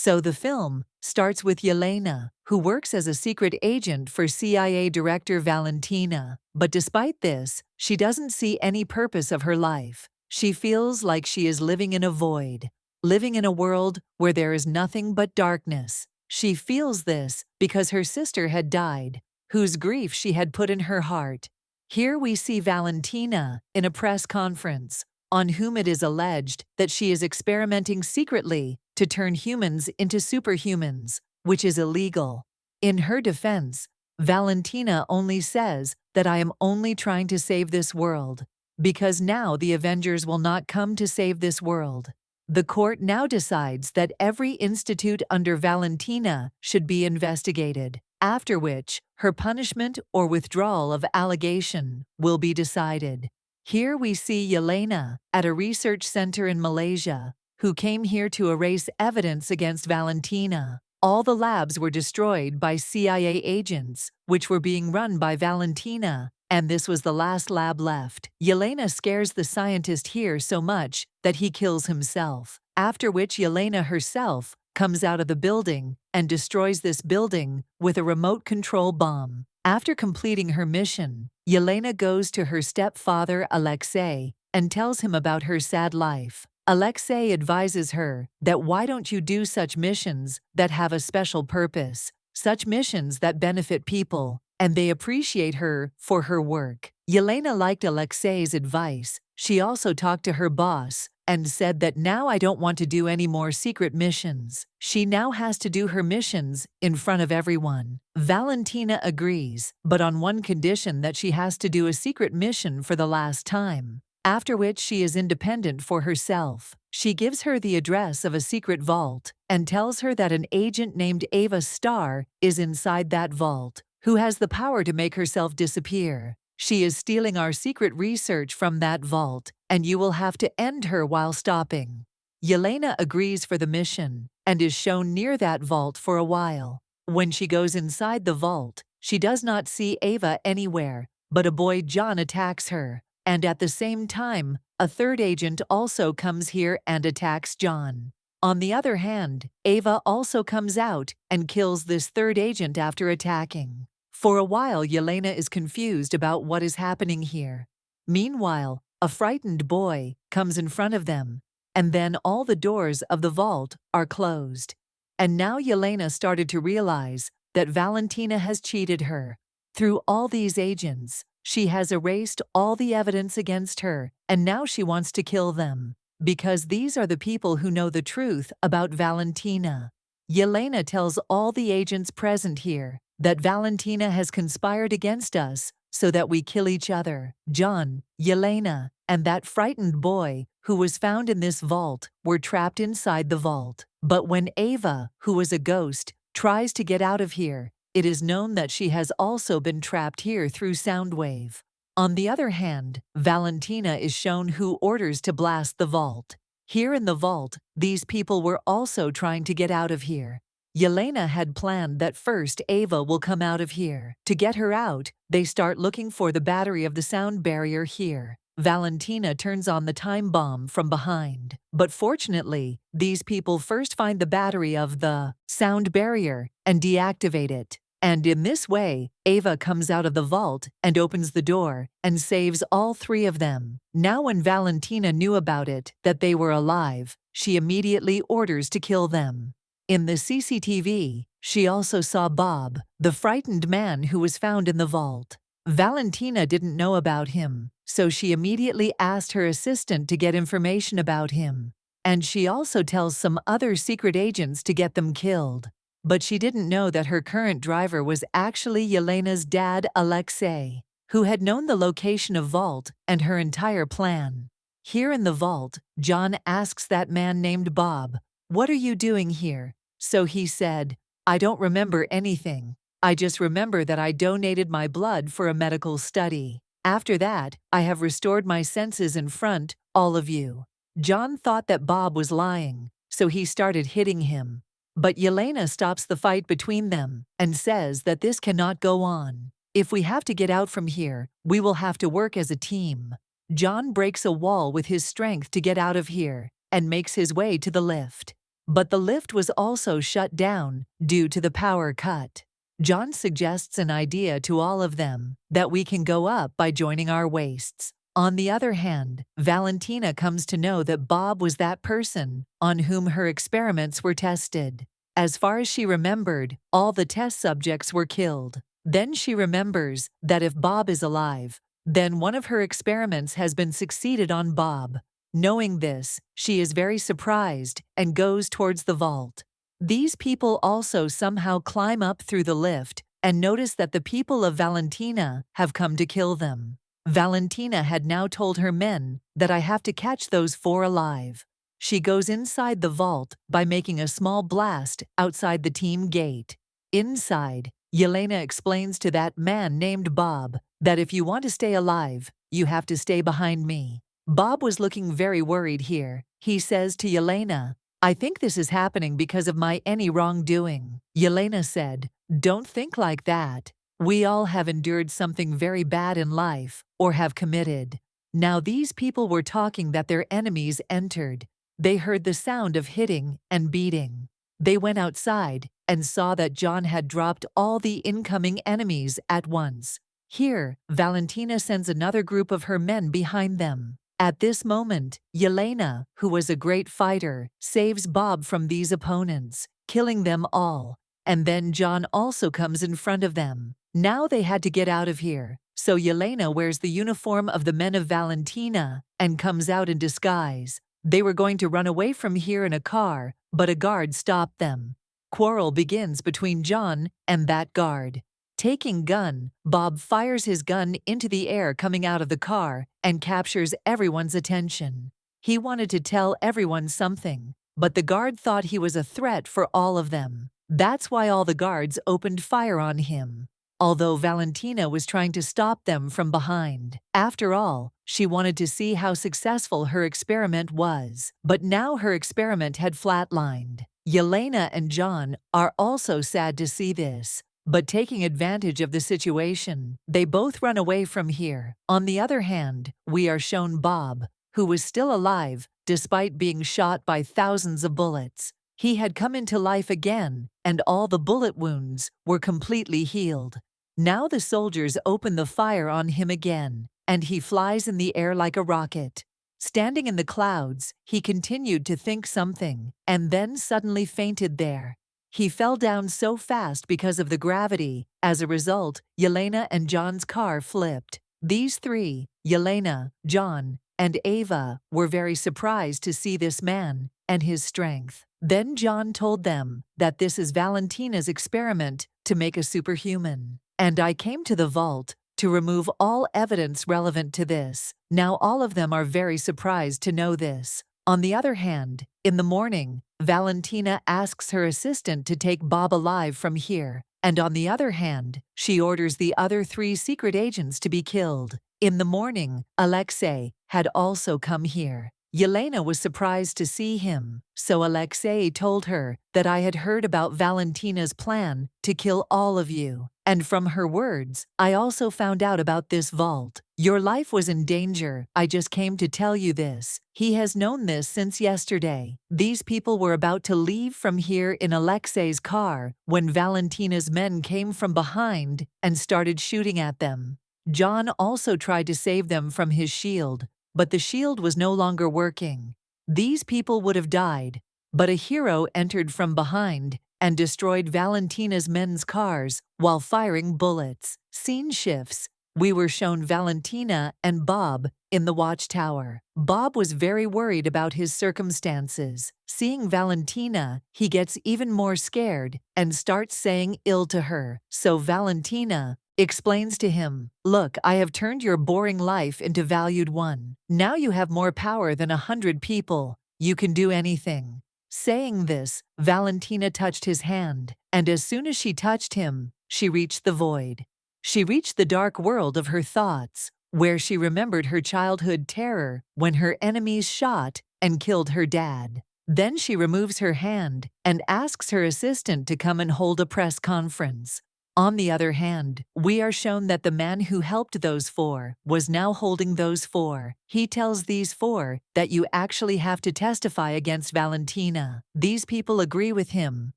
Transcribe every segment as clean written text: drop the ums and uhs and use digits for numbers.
So the film starts with Yelena, who works as a secret agent for CIA Director Valentina. But despite this, she doesn't see any purpose of her life. She feels like she is living in a void, living in a world where there is nothing but darkness. She feels this because her sister had died, whose grief she had put in her heart. Here we see Valentina in a press conference, on whom it is alleged that she is experimenting secretly to turn humans into superhumans, which is illegal. In her defense, Valentina only says that I am only trying to save this world, because now the Avengers will not come to save this world. The court now decides that every institute under Valentina should be investigated, after which her punishment or withdrawal of allegation will be decided. Here we see Yelena at a research center in Malaysia, who came here to erase evidence against Valentina. All the labs were destroyed by CIA agents, which were being run by Valentina, and this was the last lab left. Yelena scares the scientist here so much that he kills himself, after which Yelena herself comes out of the building and destroys this building with a remote control bomb. After completing her mission, Yelena goes to her stepfather Alexei and tells him about her sad life. Alexei advises her that why don't you do such missions that have a special purpose, such missions that benefit people, and they appreciate her for her work. Yelena liked Alexei's advice. She also talked to her boss and said that now I don't want to do any more secret missions. She now has to do her missions in front of everyone. Valentina agrees, but on one condition, that she has to do a secret mission for the last time, after which she is independent for herself. She gives her the address of a secret vault and tells her that an agent named Ava Starr is inside that vault, who has the power to make herself disappear. She is stealing our secret research from that vault, and you will have to end her while stopping. Yelena agrees for the mission and is shown near that vault for a while. When she goes inside the vault, she does not see Ava anywhere, but a boy John attacks her, and at the same time, a third agent also comes here and attacks John. On the other hand, Ava also comes out and kills this third agent after attacking. For a while, Yelena is confused about what is happening here. Meanwhile, a frightened boy comes in front of them, and then all the doors of the vault are closed. And now Yelena started to realize that Valentina has cheated her. Through all these agents, she has erased all the evidence against her, and now she wants to kill them, because these are the people who know the truth about Valentina. Yelena tells all the agents present here that Valentina has conspired against us so that we kill each other. John, Yelena, and that frightened boy who was found in this vault were trapped inside the vault. But when Ava, who was a ghost, tries to get out of here, it is known that she has also been trapped here through Soundwave. On the other hand, Valentina is shown who orders to blast the vault. Here in the vault, these people were also trying to get out of here. Yelena had planned that first Ava will come out of here. To get her out, they start looking for the battery of the sound barrier here. Valentina turns on the time bomb from behind. But fortunately, these people first find the battery of the sound barrier and deactivate it. And in this way, Ava comes out of the vault and opens the door and saves all three of them. Now when Valentina knew about it, that they were alive, she immediately orders to kill them. In the CCTV, she also saw Bob, the frightened man who was found in the vault. Valentina didn't know about him, so she immediately asked her assistant to get information about him. And she also tells some other secret agents to get them killed. But she didn't know that her current driver was actually Yelena's dad, Alexei, who had known the location of vault and her entire plan. Here in the vault, John asks that man named Bob, "What are you doing here?" So he said, "I don't remember anything. I just remember that I donated my blood for a medical study. After that, I have restored my senses in front, all of you." John thought that Bob was lying, so he started hitting him. But Yelena stops the fight between them and says that this cannot go on. If we have to get out from here, we will have to work as a team. John breaks a wall with his strength to get out of here and makes his way to the lift. but the lift was also shut down due to the power cut. John suggests an idea to all of them that we can go up by joining our waists. On the other hand, Valentina comes to know that Bob was that person on whom her experiments were tested. As far as she remembered, all the test subjects were killed. Then she remembers that if Bob is alive, then one of her experiments has been succeeded on Bob. Knowing this, she is very surprised and goes towards the vault. These people also somehow climb up through the lift and notice that the people of Valentina have come to kill them. Valentina had now told her men that I have to catch those 4 alive. She goes inside the vault by making a small blast outside the team gate. Inside, Yelena explains to that man named Bob that if you want to stay alive, you have to stay behind me. Bob was looking very worried here. He says to Yelena, I think this is happening because of my any wrongdoing. Yelena said, don't think like that. We all have endured something very bad in life or have committed. Now these people were talking that their enemies entered. They heard the sound of hitting and beating. They went outside and saw that John had dropped all the incoming enemies at once. Here, Valentina sends another group of her men behind them. At this moment, Yelena, who was a great fighter, saves Bob from these opponents, killing them all. And then John also comes in front of them. Now they had to get out of here, so Yelena wears the uniform of the men of Valentina and comes out in disguise. They were going to run away from here in a car, but a guard stopped them. Quarrel begins between John and that guard. Taking gun, Bob fires his gun into the air coming out of the car and captures everyone's attention. He wanted to tell everyone something, but the guard thought he was a threat for all of them. That's why all the guards opened fire on him, although Valentina was trying to stop them from behind. After all, she wanted to see how successful her experiment was, but now her experiment had flatlined. Yelena and John are also sad to see this, but taking advantage of the situation, they both run away from here. On the other hand, we are shown Bob, who was still alive despite being shot by thousands of bullets. He had come into life again, and all the bullet wounds were completely healed. Now the soldiers open the fire on him again, and he flies in the air like a rocket. Standing in the clouds, he continued to think something, and then suddenly fainted there. He fell down so fast because of the gravity. As a result, Yelena and John's car flipped. These 3, Yelena, John, and Ava, were very surprised to see this man and his strength. Then John told them that this is Valentina's experiment to make a superhuman. And I came to the vault to remove all evidence relevant to this. Now all of them are very surprised to know this. On the other hand, in the morning, Valentina asks her assistant to take Bob alive from here, and on the other hand, she orders the other 3 secret agents to be killed. In the morning, Alexei had also come here. Yelena was surprised to see him, so Alexei told her that I had heard about Valentina's plan to kill all of you. And from her words, I also found out about this vault. Your life was in danger. I just came to tell you this. He has known this since yesterday. These people were about to leave from here in Alexei's car when Valentina's men came from behind and started shooting at them. John also tried to save them from his shield, but the shield was no longer working. These people would have died, but a hero entered from behind and destroyed Valentina's men's cars while firing bullets. Scene shifts. We were shown Valentina and Bob in the watchtower. Bob was very worried about his circumstances. Seeing Valentina, he gets even more scared and starts saying ill to her. So Valentina explains to him, look, I have turned your boring life into valued one. Now you have more power than 100 people. You can do anything. Saying this, Valentina touched his hand, and as soon as she touched him, she reached the void. She reached the dark world of her thoughts, where she remembered her childhood terror when her enemies shot and killed her dad. Then she removes her hand and asks her assistant to come and hold a press conference. On the other hand, we are shown that the man who helped those four was now holding those four. He tells these four that you actually have to testify against Valentina. These people agree with him,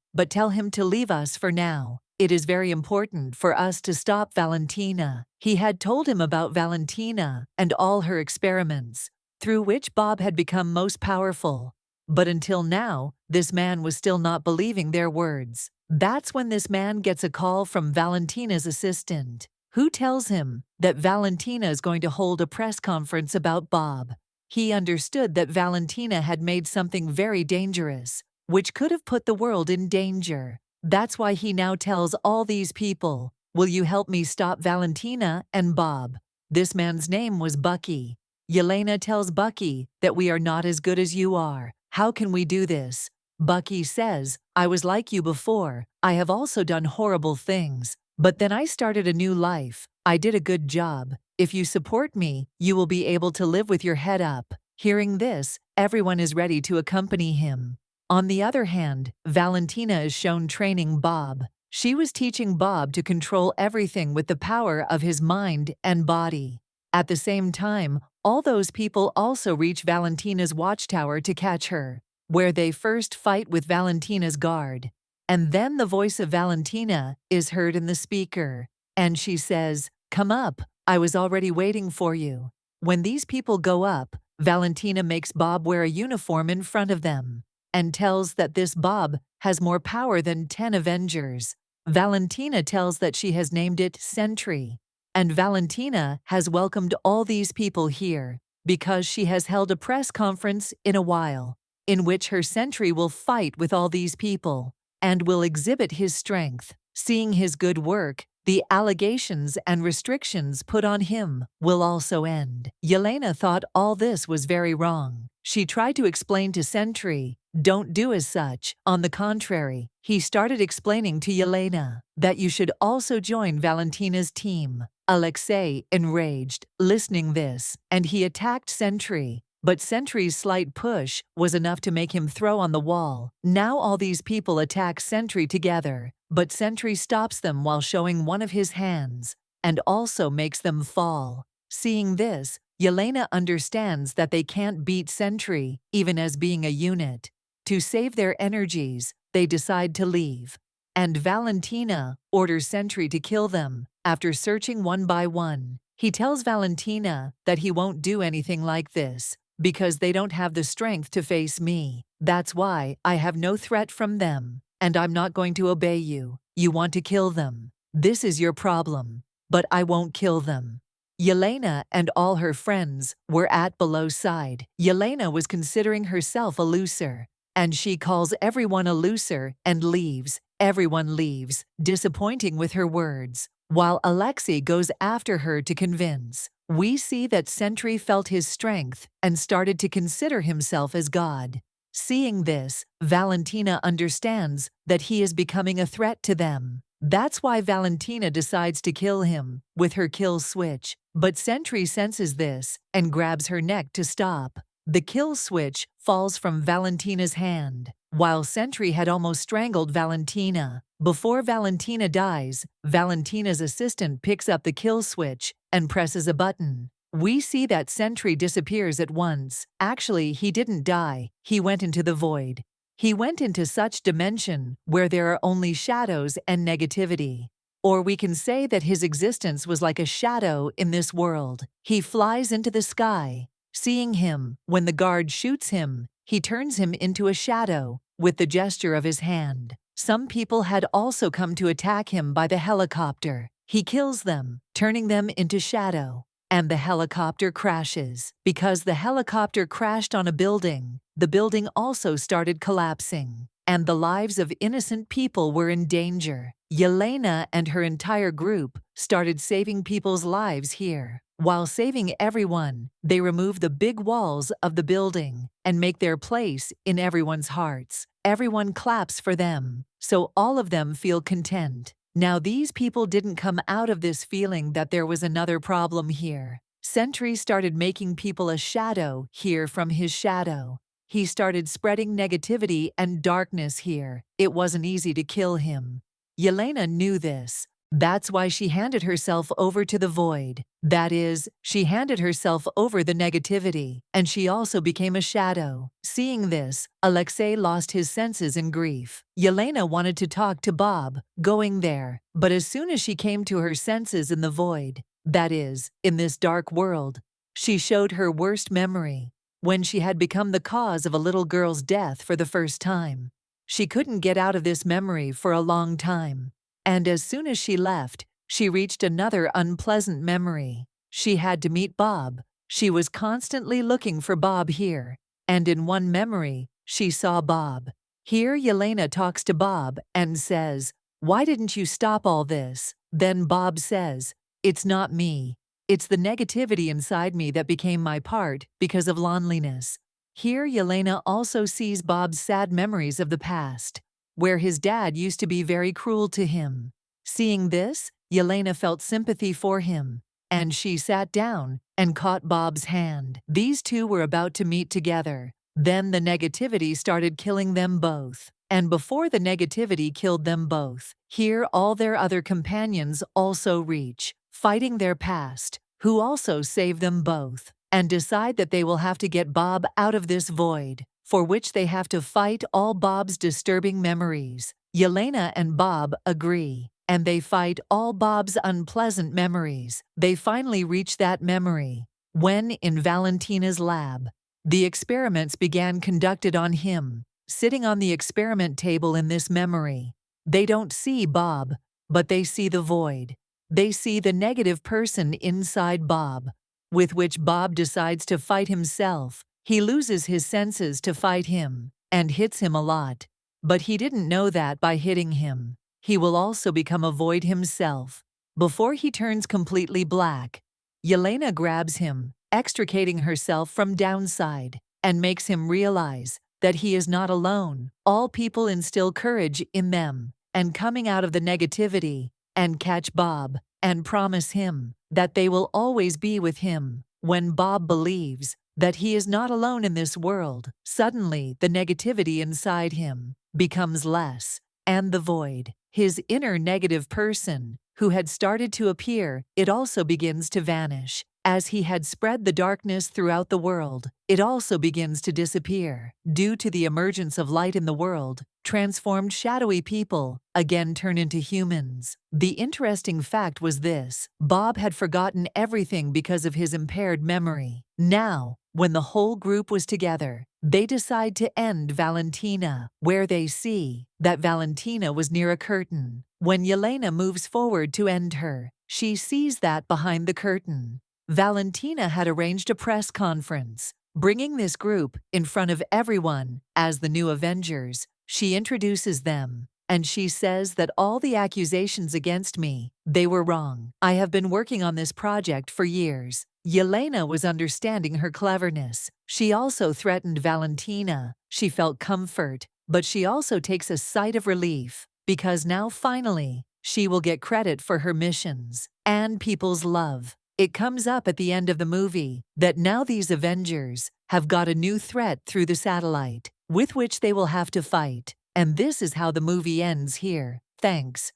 but tell him to leave us for now. It is very important for us to stop Valentina. He had told him about Valentina and all her experiments, through which Bob had become most powerful. But until now, this man was still not believing their words. That's when this man gets a call from Valentina's assistant, who tells him that Valentina is going to hold a press conference about Bob. He understood that Valentina had made something very dangerous, which could have put the world in danger. That's why he now tells all these people, "Will you help me stop Valentina and Bob?" This man's name was Bucky. Yelena tells Bucky that we are not as good as you are. How can we do this? Bucky says, I was like you before. I have also done horrible things. But then I started a new life. I did a good job. If you support me, you will be able to live with your head up. Hearing this, everyone is ready to accompany him. On the other hand, Valentina is shown training Bob. She was teaching Bob to control everything with the power of his mind and body. At the same time, all those people also reach Valentina's watchtower to catch her, where they first fight with Valentina's guard. And then the voice of Valentina is heard in the speaker, and she says, "Come up, I was already waiting for you." When these people go up, Valentina makes Bob wear a uniform in front of them, and tells that this Bob has more power than 10 Avengers. Valentina tells that she has named it Sentry. And Valentina has welcomed all these people here because she has held a press conference in a while, in which her sentry will fight with all these people and will exhibit his strength. Seeing his good work, the allegations and restrictions put on him will also end. Yelena thought all this was very wrong. She tried to explain to Sentry, "Don't do as such." On the contrary, he started explaining to Yelena that you should also join Valentina's team. Alexei, enraged, listening this, and he attacked Sentry. But Sentry's slight push was enough to make him throw on the wall. Now all these people attack Sentry together, but Sentry stops them while showing one of his hands, and also makes them fall. Seeing this, Yelena understands that they can't beat Sentry, even as being a unit. To save their energies, they decide to leave. And Valentina orders Sentry to kill them. After searching one by one, he tells Valentina that he won't do anything like this, because they don't have the strength to face me. That's why I have no threat from them, and I'm not going to obey you. You want to kill them. This is your problem, but I won't kill them. Yelena and all her friends were at below side. Yelena was considering herself a loser, and she calls everyone a loser and leaves. Everyone leaves, disappointing with her words, while Alexei goes after her to convince. We see that Sentry felt his strength and started to consider himself as God. Seeing this, Valentina understands that he is becoming a threat to them. That's why Valentina decides to kill him with her kill switch. But Sentry senses this and grabs her neck to stop. The kill switch falls from Valentina's hand, while Sentry had almost strangled Valentina. Before Valentina dies, Valentina's assistant picks up the kill switch and presses a button. We see that Sentry disappears at once. Actually, he didn't die. He went into the void. He went into such dimension where there are only shadows and negativity. Or we can say that his existence was like a shadow in this world. He flies into the sky. Seeing him, when the guard shoots him, he turns him into a shadow with the gesture of his hand. Some people had also come to attack him by the helicopter. He kills them, turning them into shadow. And the helicopter crashes. Because the helicopter crashed on a building, the building also started collapsing. And the lives of innocent people were in danger. Yelena and her entire group started saving people's lives here. While saving everyone, they remove the big walls of the building and make their place in everyone's hearts. Everyone claps for them, so all of them feel content. Now these people didn't come out of this feeling that there was another problem here. Sentry started making people a shadow here from his shadow. He started spreading negativity and darkness here. It wasn't easy to kill him. Yelena knew this, That's why she handed herself over to the void. That is, she handed herself over the negativity, and she also became a shadow. Seeing this, Alexei lost his senses in grief. Yelena wanted to talk to Bob, going there, but as soon as she came to her senses in the void, that is, in this dark world, she showed her worst memory, when she had become the cause of a little girl's death for the first time. She couldn't get out of this memory for a long time. And as soon as she left, she reached another unpleasant memory. She had to meet Bob. She was constantly looking for Bob here. And in one memory, she saw Bob. Here Yelena talks to Bob and says, "Why didn't you stop all this?" Then Bob says, "It's not me. It's the negativity inside me that became my part because of loneliness." Here Yelena also sees Bob's sad memories of the past, where his dad used to be very cruel to him. Seeing this, Yelena felt sympathy for him, and she sat down and caught Bob's hand. These two were about to meet together. Then the negativity started killing them both. And before the negativity killed them both, here all their other companions also reach, fighting their past, who also save them both, and decide that they will have to get Bob out of this void, for which they have to fight all Bob's disturbing memories. Yelena and Bob agree, and they fight all Bob's unpleasant memories. They finally reach that memory when, in Valentina's lab, the experiments began conducted on him, sitting on the experiment table in this memory. They don't see Bob, but they see the void. They see the negative person inside Bob, with which Bob decides to fight himself. He loses his senses to fight him, and hits him a lot. But he didn't know that by hitting him, he will also become a void himself. Before he turns completely black, Yelena grabs him, extricating herself from downside, and makes him realize that he is not alone. All people instill courage in them, and coming out of the negativity, and catch Bob, and promise him that they will always be with him. When Bob believes that he is not alone in this world, suddenly the negativity inside him becomes less, and the void, his inner negative person, who had started to appear, it also begins to vanish. As he had spread the darkness throughout the world, it also begins to disappear. Due to the emergence of light in the world, transformed shadowy people again turn into humans. The interesting fact was this: Bob had forgotten everything because of his impaired memory. Now, when the whole group was together, they decide to end Valentina, where they see that Valentina was near a curtain. When Yelena moves forward to end her, she sees that behind the curtain, Valentina had arranged a press conference, bringing this group in front of everyone as the new Avengers. She introduces them, and she says that all the accusations against me, they were wrong. I have been working on this project for years. Yelena was understanding her cleverness. She also threatened Valentina. She felt comfort, but she also takes a sigh of relief, because now finally, she will get credit for her missions and people's love. It comes up at the end of the movie that now these Avengers have got a new threat through the satellite, with which they will have to fight. And this is how the movie ends here. Thanks.